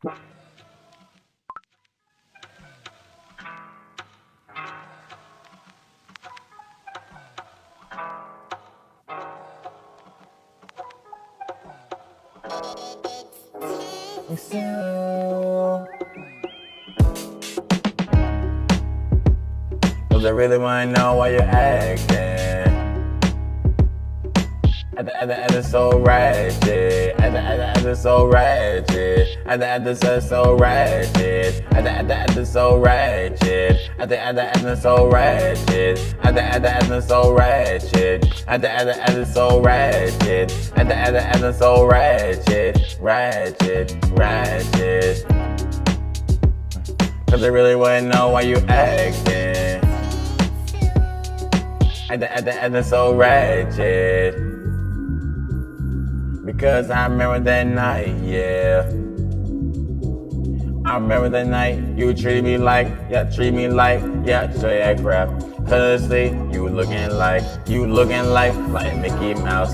Cause I really wanna know why you're acting. It's so ratchet. It's so ratchet. It's so ratchet. It's so ratchet. It's so ratchet. It's so ratchet. It's so ratchet. It's so ratchet. Ratchet. Cause I really wanna know why you acting. It's so ratchet. Because I remember that night, yeah. I remember that night you treated me like, show that crap. Honestly, you looking like Mickey Mouse,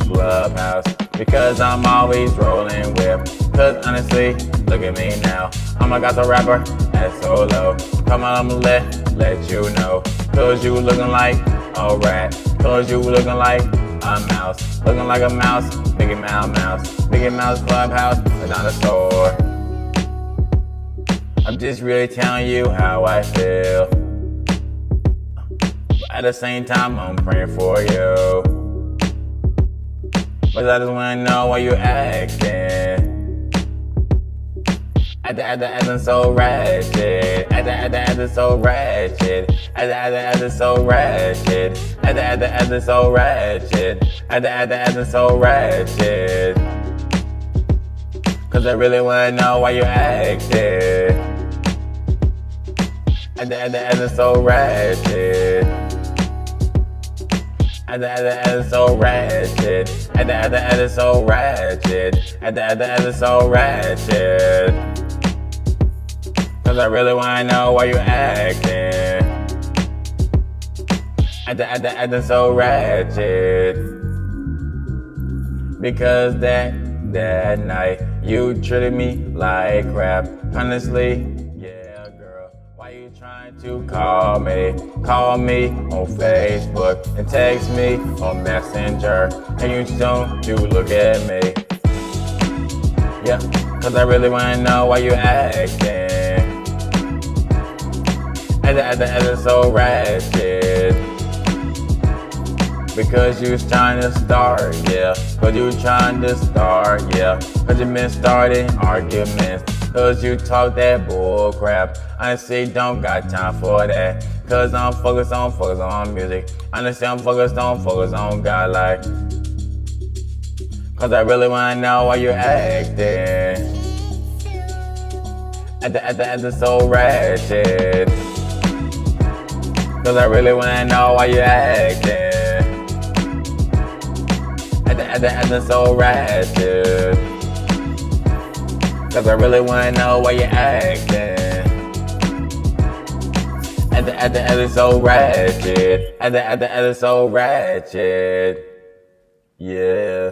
Clubhouse. Because I'm always rolling with. Cause honestly, look at me now. I'm a gospel rapper, that's so low. Come on, I'ma let you know. Cause you looking like a rat. Cause you looking like a mouse. Looking like a mouse, Mickey Mouse Clubhouse, a dinosaur. I'm just really telling you how I feel. But at the same time, I'm praying for you. But I just wanna know why you acting. Acting so ratchet. Acting so ratchet. Acting so ratchet. Acting so ratchet. Acting so ratchet. Cause I really wanna know why you acting. Acting so ratchet. Acting so ratchet. Acting so ratchet. Acting so ratchet. Cause I really wanna know why you acting. Acting so ratchet. Because that night you treated me like crap. Honestly, yeah, girl. Why you trying to call me? Call me on Facebook and text me on Messenger. And you don't look at me. Yeah, cause I really wanna know why you acting. Acting so ratchet. Because you was trying to start, yeah. Cause you trying to start, yeah. Cause you been starting arguments. Cause you talk that bull crap. Honestly, don't got time for that. Cause I'm focused on music. Honestly, I'm focused on God, like. Cause I really wanna know why you acting. Acting so ratchet. Cause I really wanna know why you acting. Acting so ratchet. Cause I really wanna know why you acting. Acting so ratchet. Acting so ratchet. Yeah.